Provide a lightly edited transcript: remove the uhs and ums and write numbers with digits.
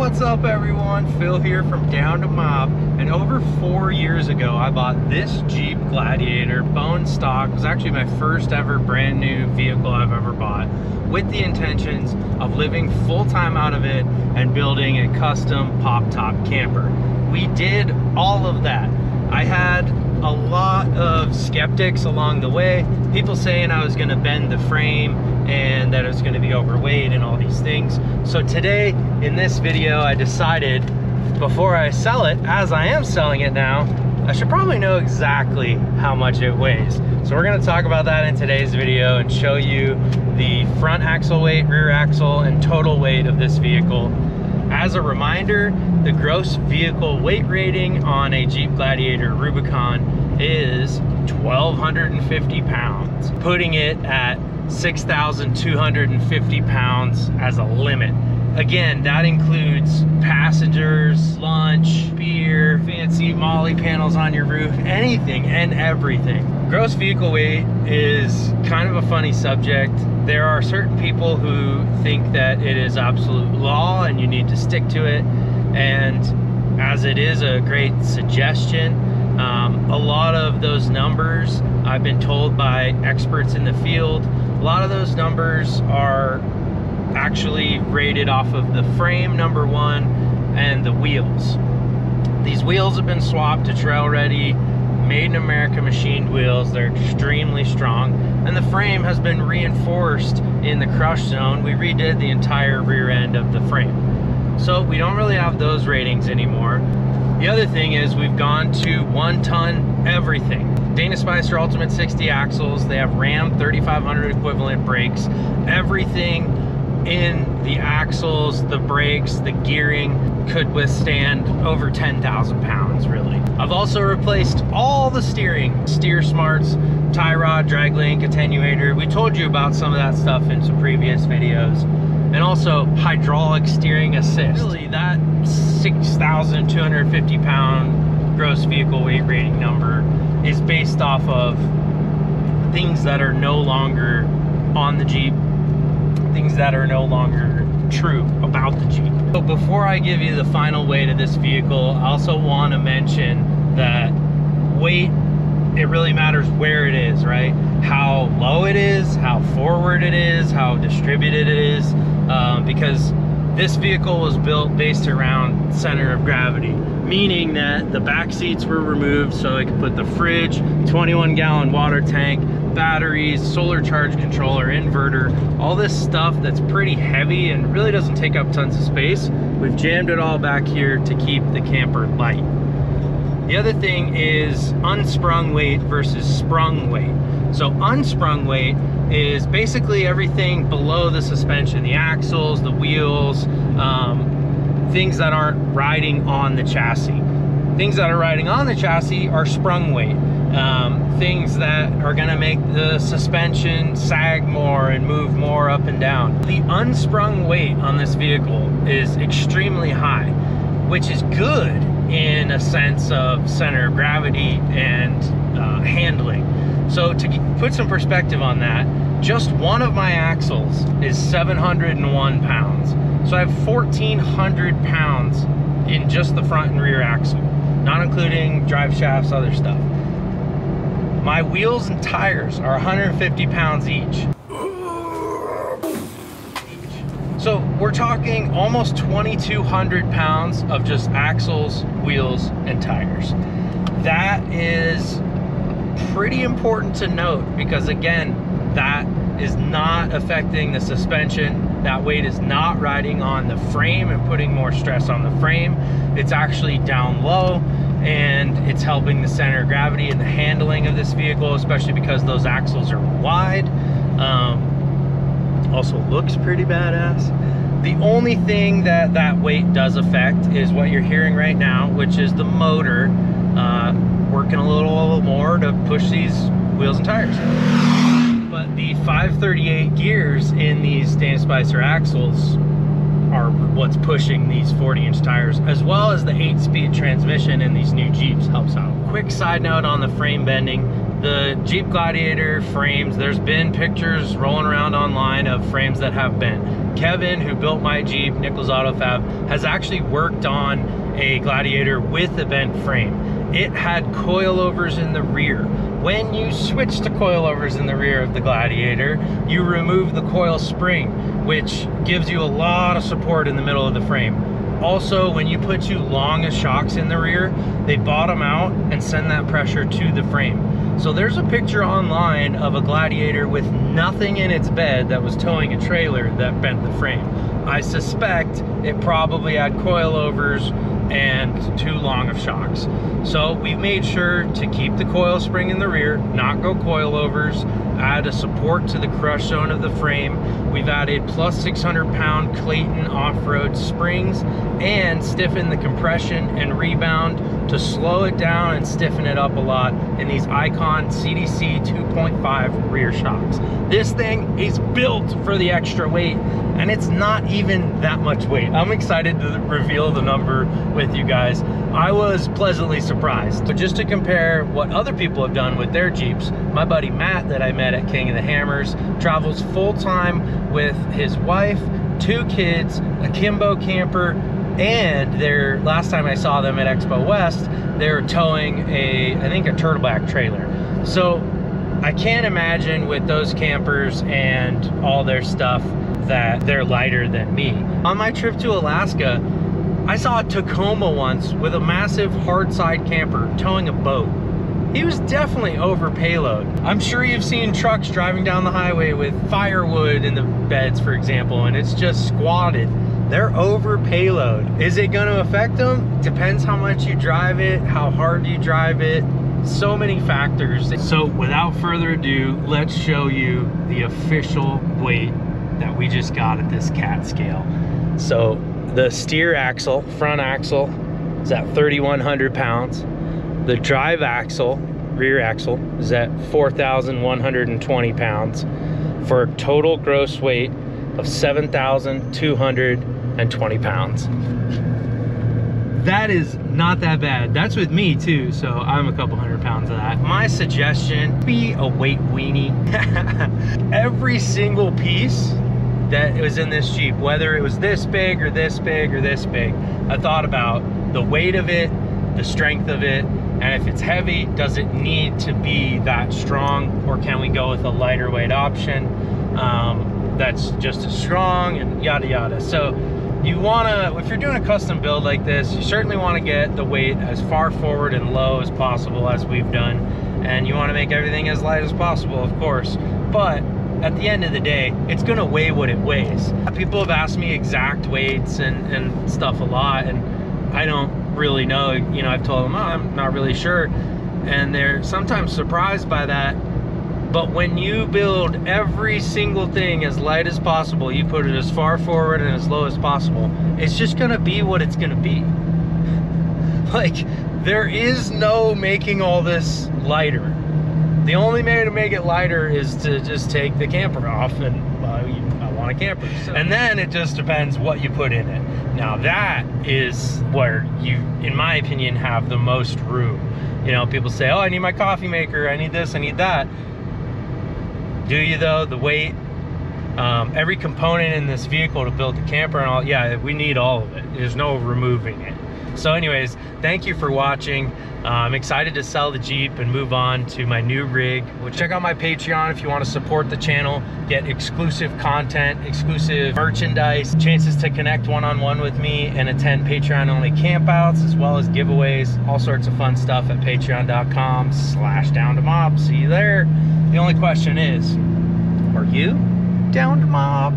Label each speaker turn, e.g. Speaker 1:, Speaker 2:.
Speaker 1: What's up everyone? Phil here from Down to Mob, and over 4 years ago I bought this Jeep Gladiator bone stock. It was actually my first ever brand new vehicle I've ever bought, with the intentions of living full-time out of it and building a custom pop-top camper. We did all of that. I had a lot of skeptics along the way, people saying I was going to bend the frame and that it was going to be overweight and all these things. So today in this video I decided, before I sell it, as I am selling it now, I should probably know exactly how much it weighs. So we're going to talk about that in today's video and show you the front axle weight, rear axle, and total weight of this vehicle. As a reminder, the gross vehicle weight rating on a Jeep Gladiator Rubicon is 1,250 pounds, putting it at 6,250 pounds as a limit. Again, that includes passengers, lunch, beer, fancy Molly panels on your roof, anything and everything. Gross vehicle weight is kind of a funny subject. There are certain people who think that it is absolute law and you need to stick to it. And as it is a great suggestion, a lot of those numbers, I've been told by experts in the field, a lot of those numbers are actually rated off of the frame, number one, and the wheels. These wheels have been swapped to trail ready, made in America machined wheels. They're extremely strong, and the frame has been reinforced in the crush zone. We redid the entire rear end of the frame, so we don't really have those ratings anymore. The other thing is we've gone to 1 ton everything. Dana Spicer Ultimate 60 axles. They have Ram 3500 equivalent brakes. Everything in the axles, the brakes, the gearing could withstand over 10,000 pounds, really. I've also replaced all the steering, steer smarts, tie rod, drag link, attenuator. We told you about some of that stuff in some previous videos. And also hydraulic steering assist. Really, that 6,250 pound gross vehicle weight rating number is based off of things that are no longer on the Jeep, things that are no longer true about the Jeep. But before I give you the final weight of this vehicle, I also want to mention that weight, it really matters where it is, right? How low it is, how forward it is, how distributed it is, because this vehicle was built based around center of gravity, meaning that the back seats were removed so I could put the fridge, 21-gallon water tank, batteries, solar charge controller, inverter, all this stuff that's pretty heavy and really doesn't take up tons of space. We've jammed it all back here to keep the camper light. The other thing is unsprung weight versus sprung weight. So unsprung weight is basically everything below the suspension, the axles, the wheels, things that aren't riding on the chassis. Things that are riding on the chassis are sprung weight. Things that are gonna make the suspension sag more and move more up and down. The unsprung weight on this vehicle is extremely high, which is good in a sense of center of gravity and handling. So to put some perspective on that, just one of my axles is 701 pounds. So I have 1,400 pounds in just the front and rear axle, not including drive shafts, other stuff. My wheels and tires are 150 pounds each. So we're talking almost 2,200 pounds of just axles, wheels, and tires. That is pretty important to note because, again, that is not affecting the suspension. That weight is not riding on the frame and putting more stress on the frame. It's actually down low, and it's helping the center of gravity and the handling of this vehicle, especially because those axles are wide. Also looks pretty badass. The only thing that that weight does affect is what you're hearing right now, which is the motor working a little more to push these wheels and tires. But the 538 gears in these Dana Spicer axles are what's pushing these 40-inch tires, as well as the 8-speed transmission in these new Jeeps helps out. Quick side note on the frame bending. the Jeep Gladiator frames, there's been pictures rolling around online of frames that have bent. Kevin, who built my Jeep, Nichols Auto Fab, has actually worked on a Gladiator with a bent frame. It had coilovers in the rear. When you switch to coilovers in the rear of the Gladiator, you remove the coil spring, which gives you a lot of support in the middle of the frame. Also, when you put too long of shocks in the rear, they bottom out and send that pressure to the frame. So there's a picture online of a Gladiator with nothing in its bed that was towing a trailer that bent the frame. I suspect it probably had coilovers and too long of shocks. So we've made sure to keep the coil spring in the rear, not go coilovers, add a support to the crush zone of the frame. We've added plus 600-pound Clayton off-road springs and stiffen the compression and rebound to slow it down and stiffen it up a lot in these Icon CDC 2.5 rear shocks. This thing is built for the extra weight, and it's not even that much weight. I'm excited to reveal the number with you guys. I was pleasantly surprised. But just to compare what other people have done with their Jeeps, my buddy Matt that I met at King of the Hammers travels full-time with his wife, 2 kids, a Kimbo camper, and their last time I saw them at Expo West, they were towing I think a turtleback trailer. So I can't imagine with those campers and all their stuff that they're lighter than me. On my trip to Alaska, I saw a Tacoma once with a massive hard side camper towing a boat. He was definitely over payload. I'm sure you've seen trucks driving down the highway with firewood in the beds, for example, and it's just squatted. They're over payload. Is it gonna affect them? Depends how much you drive it, how hard you drive it, so many factors. So without further ado, let's show you the official weight that we just got at this cat scale. So the steer axle, front axle, is at 3,100 pounds. The drive axle, rear axle, is at 4,120 pounds for a total gross weight of 7,220 pounds. That is not that bad. That's with me too, so I'm a couple hundred pounds of that. My suggestion, be a weight weenie. Every single piece that was in this Jeep, whether it was this big or this big or this big, I thought about the weight of it, the strength of it, and if it's heavy, does it need to be that strong, or can we go with a lighter weight option that's just as strong, and yada yada. So you wanna, if you're doing a custom build like this, you certainly wanna get the weight as far forward and low as possible, as we've done, and you wanna make everything as light as possible, of course. But at the end of the day, it's gonna weigh what it weighs. People have asked me exact weights and stuff a lot, and I don't really know. You know, I've told them, oh, I'm not really sure, and they're sometimes surprised by that. But when you build every single thing as light as possible, you put it as far forward and as low as possible, it's just gonna be what it's gonna be. Like, there is no making all this lighter. The only way to make it lighter is to just take the camper off, and I want a camper. So, and then it just depends what you put in it. Now that is where you, in my opinion, have the most room. You know, people say, oh, I need my coffee maker, I need this, I need that. Do you though? The weight, every component in this vehicle to build the camper and all, yeah, we need all of it. There's no removing it. So anyways, thank you for watching. I'm excited to sell the Jeep and move on to my new rig. Check out my Patreon if you want to support the channel, get exclusive content, exclusive merchandise, chances to connect one-on-one with me, and attend Patreon-only campouts, as well as giveaways, all sorts of fun stuff at patreon.com/down2mob. See you there. The only question is, are you down to mob?